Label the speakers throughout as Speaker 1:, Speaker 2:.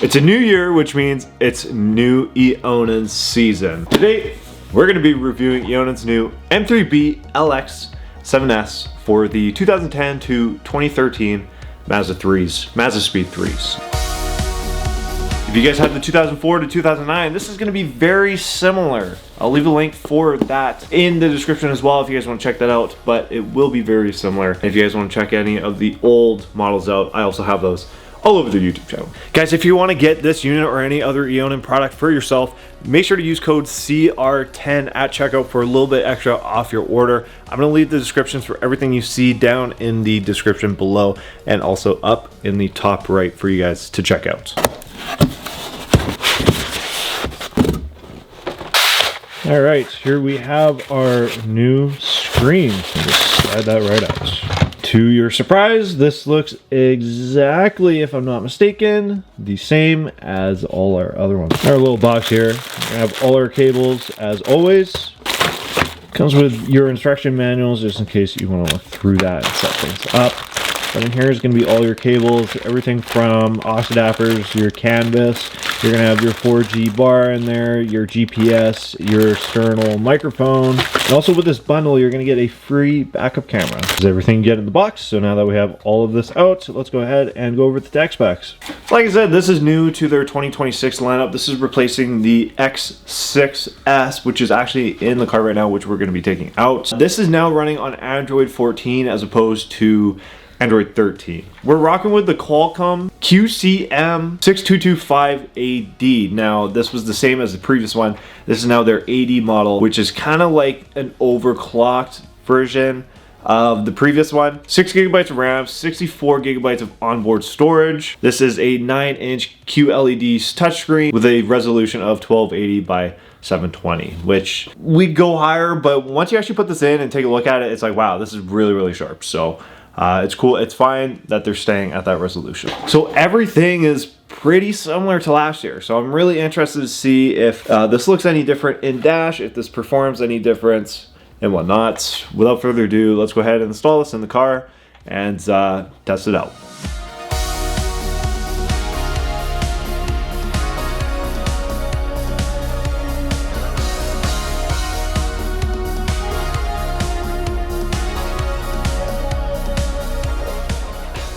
Speaker 1: It's a new year, which means it's new Eonon season. Today, we're going to be reviewing Eonon's new M3BLX7S for the 2010 to 2013 MazdaSpeed 3s. If you guys have the 2004 to 2009, this is going to be very similar. I'll leave a link for that in the description as well if you guys want to check that out, but it will be very similar. If you guys want to check any of the old models out, I also have those all over the YouTube channel. Guys, if you want to get this unit or any other Eonon product for yourself, make sure to use code CR10 at checkout for a little bit extra off your order. I'm going to leave the descriptions for everything you see down in the description below and also up in the top right for you guys to check out. All right, here we have our new screen. Just slide that right out. To your surprise, this looks exactly, if I'm not mistaken, the same as all our other ones. Our little box here, we have all our cables as always. Comes with your instruction manuals just in case you want to look through that and set things up. But in here is going to be all your cables, everything from aux adapters, your canvas. You're going to have your 4G bar in there, your GPS, your external microphone. And also with this bundle, you're going to get a free backup camera. This is everything you get in the box. So now that we have all of this out, let's go ahead and go over the tech specs. Like I said, this is new to their 2026 lineup. This is replacing the X6S, which is actually in the car right now, which we're going to be taking out. This is now running on Android 14 as opposed to Android 13. We're rocking with the Qualcomm QCM6225-AD. Now, this was the same as the previous one. This is now their AD model, which is kind of like an overclocked version of the previous one. 6 gigabytes of RAM, 64 gigabytes of onboard storage. This is a 9-inch QLED touchscreen with a resolution of 1280 by 720, which we'd go higher, but once you actually put this in and take a look at it, it's like, wow, this is really, really sharp. So it's cool. It's fine that they're staying at that resolution. So everything is pretty similar to last year. So I'm really interested to see if this looks any different in dash, if this performs any difference and whatnot. Without further ado, let's go ahead and install this in the car and test it out.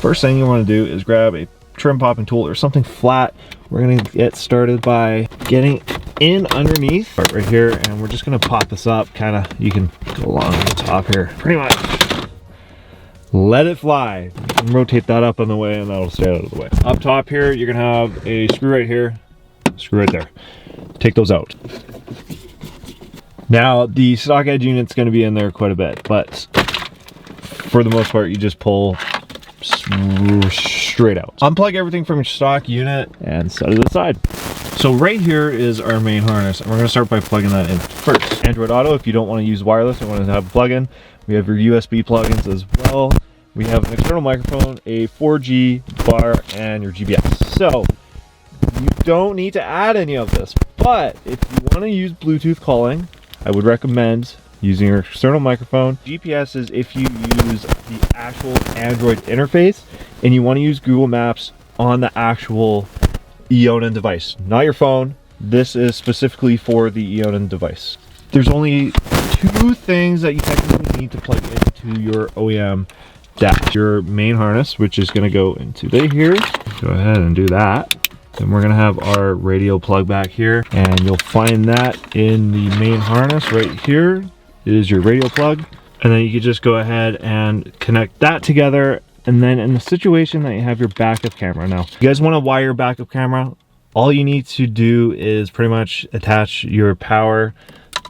Speaker 1: First thing you want to do is grab a trim popping tool or something flat. We're going to get started by getting in underneath right here, and we're just going to pop this up. Kind of, you can go along the top here, pretty much. Let it fly. And rotate that up on the way, and that'll stay out of the way. Up top here, you're going to have a screw right here, screw right there. Take those out. Now, the stock edge unit's going to be in there quite a bit, but for the most part, you just pull straight out. Unplug everything from your stock unit and set it aside. So right here is our main harness, and we're going to start by plugging that in first. Android Auto, if you don't want to use wireless and want to have a plug-in, we have your USB plugins as well. We have an external microphone, a 4G bar, and your GPS. So you don't need to add any of this, but if you want to use Bluetooth calling, I would recommend using your external microphone. GPS is if you use the actual Android interface and you want to use Google Maps on the actual Eonon device, not your phone. This is specifically for the Eonon device. There's only two things that you technically need to plug into your OEM dash. Your main harness, which is going to go into here. Go ahead and do that. Then we're going to have our radio plug back here, and you'll find that in the main harness right here. Is your radio plug, and then you can just go ahead and connect that together. And then in the situation that you have your backup camera, now you guys want to wire your backup camera, all you need to do is pretty much attach your power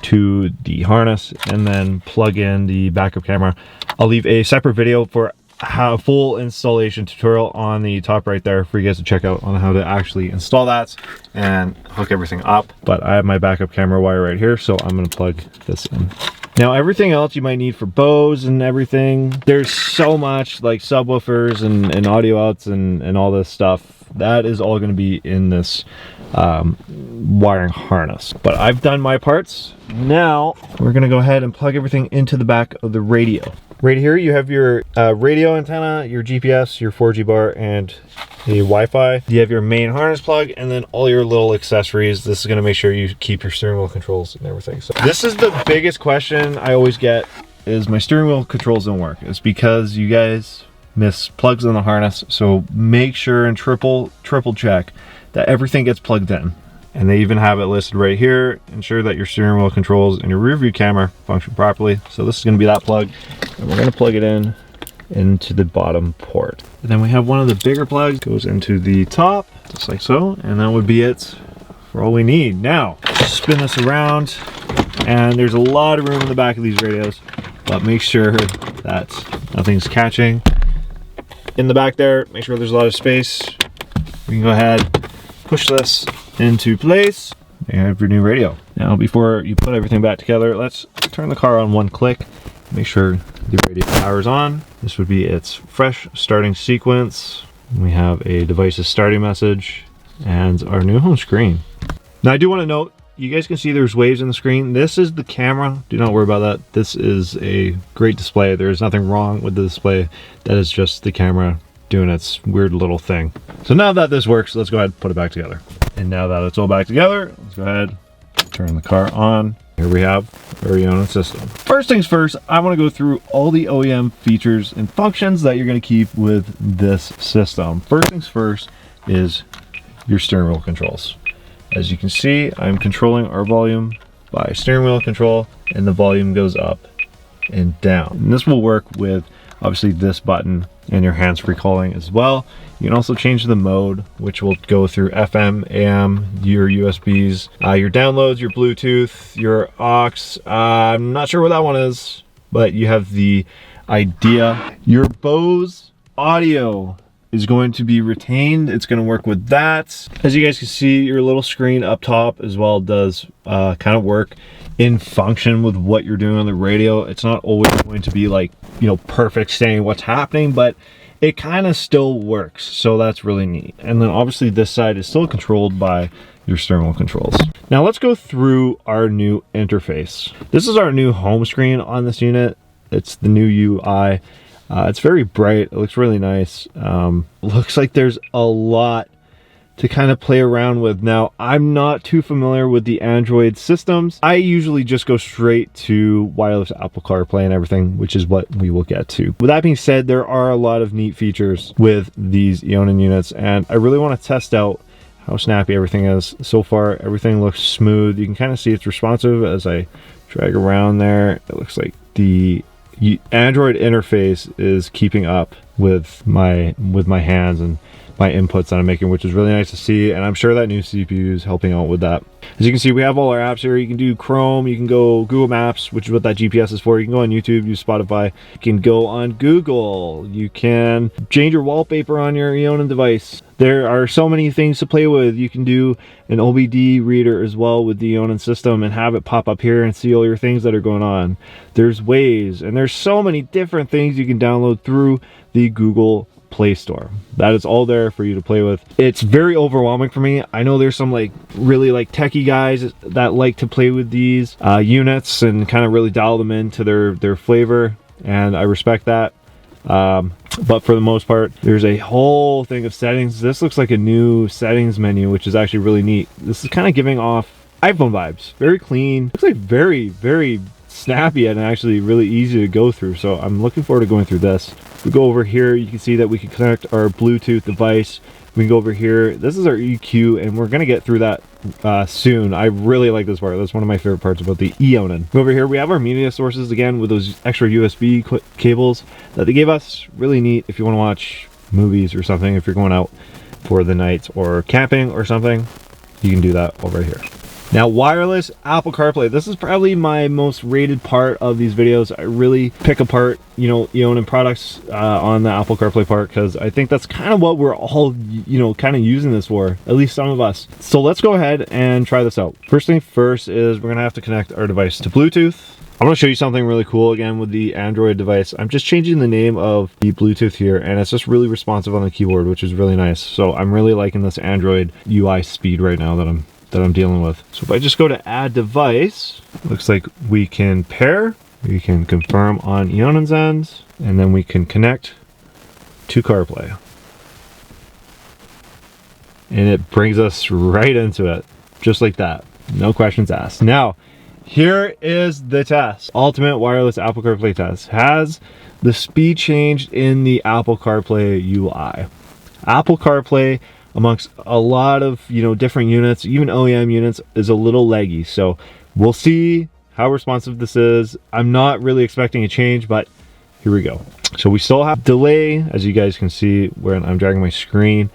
Speaker 1: to the harness and then plug in the backup camera. I'll leave a separate video for how full installation tutorial on the top right there for you guys to check out on how to actually install that and hook everything up. But I have my backup camera wire right here, so I'm going to plug this in. Now everything else you might need for Bose and everything, there's so much like subwoofers and audio outs and all this stuff. that is all going to be in this wiring harness. But I've done my parts. Now we're going to go ahead and plug everything into the back of the radio. Right here you have your radio antenna, your GPS, your 4G bar, and the Wi-Fi. You have your main harness plug, and then all your little accessories. This is going to make sure you keep your steering wheel controls and everything. So this is the biggest question I always get, is my steering wheel controls don't work. It's because you guys miss plugs in the harness. So make sure and triple check that everything gets plugged in. And they even have it listed right here. Ensure that your steering wheel controls and your rear view camera function properly. So this is going to be that plug, and we're going to plug it in into the bottom port. And then we have one of the bigger plugs goes into the top, just like so, and that would be it for all we need. Now spin this around, and there's a lot of room in the back of these radios, but make sure that nothing's catching in the back there. Make sure there's a lot of space. We can go ahead, push this into place, and you have your new radio. Now before you put everything back together, let's turn the car on one click. Make sure the radio power is on. This would be its fresh starting sequence. We have a device's starting message and our new home screen. Now I do want to note, you guys can see there's waves in the screen. This is the camera. Do not worry about that. This is a great display. There is nothing wrong with the display. That is just the camera doing its weird little thing. So now that this works, let's go ahead and put it back together. And now that it's all back together, let's go ahead, turn the car on. Here we have our Eonon system. First things first, I want to go through all the OEM features and functions that you're going to keep with this system. First things first is your steering wheel controls. As you can see, I'm controlling our volume by steering wheel control, and the volume goes up and down. And this will work with obviously this button and your hands-free calling as well. You can also change the mode, which will go through FM, AM, your USBs, your downloads, your Bluetooth, your aux. I'm not sure what that one is, but you have the idea. Your Bose audio is going to be retained. It's going to work with that. As you guys can see, your little screen up top as well does kind of work in function with what you're doing on the radio. It's not always going to be like, you know, perfect saying what's happening, but it kind of still works. So that's really neat. And then obviously this side is still controlled by your steering wheel controls. Now let's go through our new interface. This is our new home screen on this unit. It's the new UI. It's very bright. It looks really nice. Looks like there's a lot to kind of play around with. Now, I'm not too familiar with the Android systems. I usually just go straight to wireless Apple CarPlay and everything, which is what we will get to. With that being said, there are a lot of neat features with these Eonon units, and I really want to test out how snappy everything is. So far, everything looks smooth. You can kind of see it's responsive as I drag around there. It looks like the Android interface is keeping up with my hands and my inputs that I'm making, which is really nice to see, and I'm sure that new CPU is helping out with that. As you can see, we have all our apps here. You can do Chrome, you can go Google Maps, which is what that GPS is for. You can go on YouTube, use Spotify. You can go on Google. You can change your wallpaper on your Eonon device. There are so many things to play with. You can do an OBD reader as well with the Eonon system and have it pop up here and see all your things that are going on. There's ways, and there's so many different things you can download through the Google Play Store. That is all there for you to play with. It's very overwhelming for me. I know there's some like really like techie guys that like to play with these units and kind of really dial them into their flavor, and I respect that. But for the most part, there's a whole thing of settings. This looks like a new settings menu, which is actually really neat. This is kind of giving off iPhone vibes. Very clean. Looks like very, very snappy and actually really easy to go through. So I'm looking forward to going through this. If we go over here, you can see that we can connect our Bluetooth device. We can go over here. This is our EQ, and we're going to get through that soon. I really like this part. That's one of my favorite parts about the Eonon. Over here, we have our media sources again with those extra USB cables that they gave us. Really neat if you want to watch movies or something. If you're going out for the night or camping or something, you can do that over here. Now, wireless Apple CarPlay. This is probably my most rated part of these videos. I really pick apart, you know, Eonon products on the Apple CarPlay part, because I think that's kind of what we're all, you know, kind of using this for, at least some of us. So let's go ahead and try this out. First thing first is we're gonna have to connect our device to Bluetooth. I'm going to show you something really cool again with the Android device. I'm just changing the name of the Bluetooth here, and it's just really responsive on the keyboard, which is really nice. So I'm really liking this Android UI speed right now that I'm dealing with. So if I just go to add device, looks like we can pair, we can confirm on Eonon's ends, and then we can connect to CarPlay. And it brings us right into it, just like that. No questions asked. Now, here is the test. Ultimate wireless Apple CarPlay test. Has the speed changed in the Apple CarPlay UI? Apple CarPlay, amongst a lot of, you know, different units, even OEM units, is a little laggy. So we'll see how responsive this is. I'm not really expecting a change, but here we go. So we still have delay, as you guys can see when I'm dragging my screen.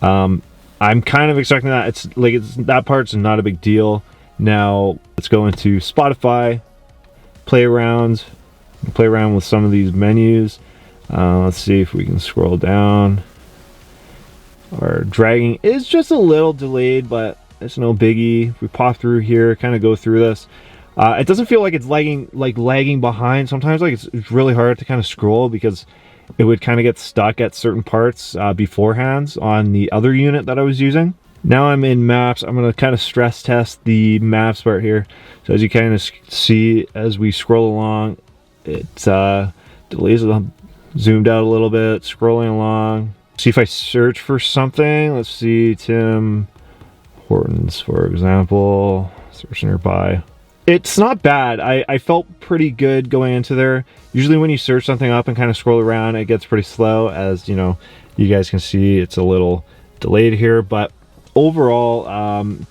Speaker 1: I'm kind of expecting that. That part's not a big deal. Now let's go into Spotify, play around with some of these menus. Let's see if we can scroll down. Our dragging is just a little delayed, but it's no biggie. If we pop through here, kind of go through this. It doesn't feel like it's lagging behind. Sometimes it's really hard to kind of scroll because it would kind of get stuck at certain parts beforehand on the other unit that I was using. Now I'm in maps. I'm going to kind of stress test the maps part here. So as you kind of see as we scroll along, it delays it, zoomed out a little bit, scrolling along. See if I search for something. Let's see, Tim Hortons, for example. Search nearby. It's not bad. I felt pretty good going into there. Usually when you search something up and kind of scroll around, it gets pretty slow. As you know, you guys can see it's a little delayed here, but overall,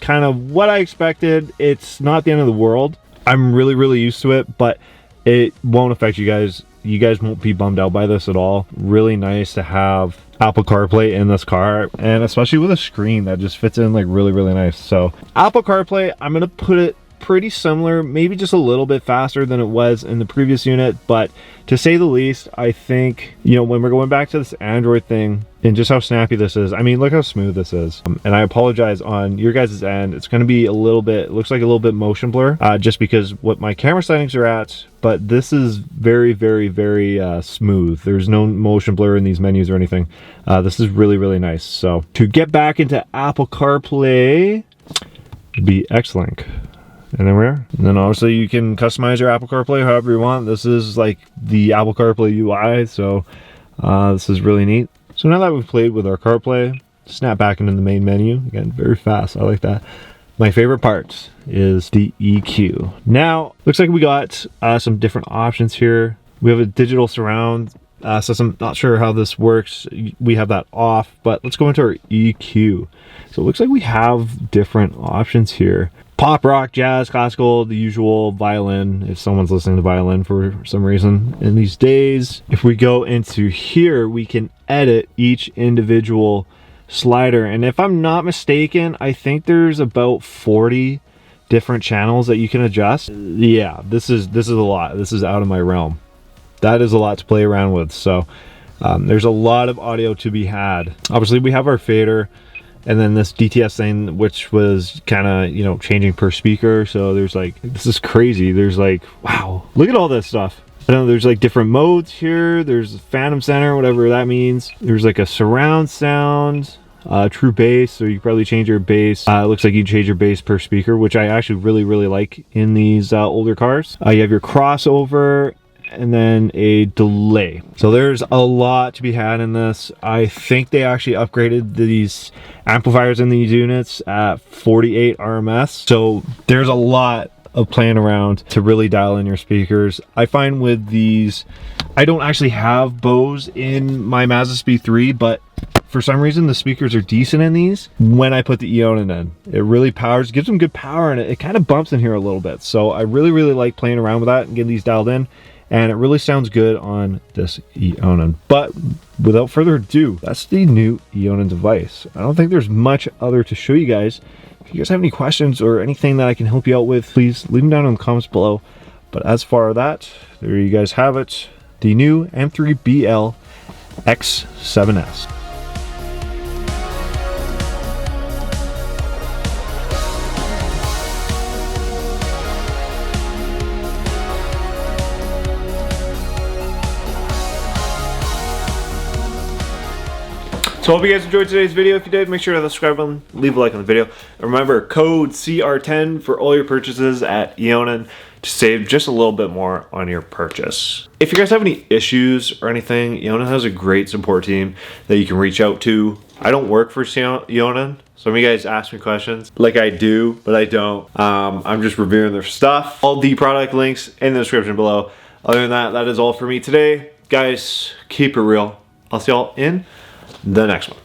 Speaker 1: kind of what I expected. It's not the end of the world. I'm really used to it, but it won't affect you guys. You guys won't be bummed out by this at all. Really nice to have Apple CarPlay in this car, and especially with a screen that just fits in like really nice. So Apple CarPlay, I'm gonna put it pretty similar, maybe just a little bit faster than it was in the previous unit, but to say the least, I think, you know, when we're going back to this Android thing and just how snappy this is, I mean, look how smooth this is. And I apologize on your guys' end, it's going to be a little bit, looks like a little bit motion blur, just because what my camera settings are at, but this is very smooth. There's no motion blur in these menus or anything. This is really nice. So to get back into Apple CarPlay, it'd be X-Link. And then and then obviously you can customize your Apple CarPlay however you want. This is like the Apple CarPlay UI, so this is really neat. So now that we've played with our CarPlay, snap back into the main menu. Again, very fast, I like that. My favorite part is the EQ. Now, looks like we got some different options here. We have a digital surround system. Not sure how this works. We have that off, but let's go into our EQ. So it looks like we have different options here. Pop, rock, jazz, classical, the usual, violin, if someone's listening to violin for some reason in these days. If we go into here, we can edit each individual slider. And if I'm not mistaken, I think there's about 40 different channels that you can adjust. Yeah, this is a lot. This is out of my realm. That is a lot to play around with. So there's a lot of audio to be had. Obviously, we have our fader. And then this DTS thing, which was kind of, you know, changing per speaker. So there's like, this is crazy. There's like, wow, look at all this stuff. I know there's like different modes here. There's Phantom Center, whatever that means. There's like a surround sound, true bass. So you probably change your bass. It looks like you change your bass per speaker, which I actually really like in these older cars. You have your crossover, and then a delay. So there's a lot to be had in this. I think they actually upgraded these amplifiers in these units at 48 RMS. So there's a lot of playing around to really dial in your speakers. I find with these, I don't actually have Bose in my MazdaSpeed 3, but for some reason the speakers are decent in these when I put the Eonon in. It really powers, gives them good power, and it kind of bumps in here a little bit. So I really like playing around with that and getting these dialed in. And it really sounds good on this Eonon. But without further ado, that's the new Eonon device. I don't think there's much other to show you guys. If you guys have any questions or anything that I can help you out with, please leave them down in the comments below. But as far as that, there you guys have it. The new M3BLX7S. So I hope you guys enjoyed today's video. If you did, make sure to hit the subscribe button, leave a like on the video. And remember, code CR10 for all your purchases at Eonon to save just a little bit more on your purchase. If you guys have any issues or anything, Eonon has a great support team that you can reach out to. I don't work for Eonon. Some of you guys ask me questions like I do, but I don't. I'm just reviewing their stuff. All the product links in the description below. Other than that, that is all for me today. Guys, keep it real. I'll see y'all in the next one.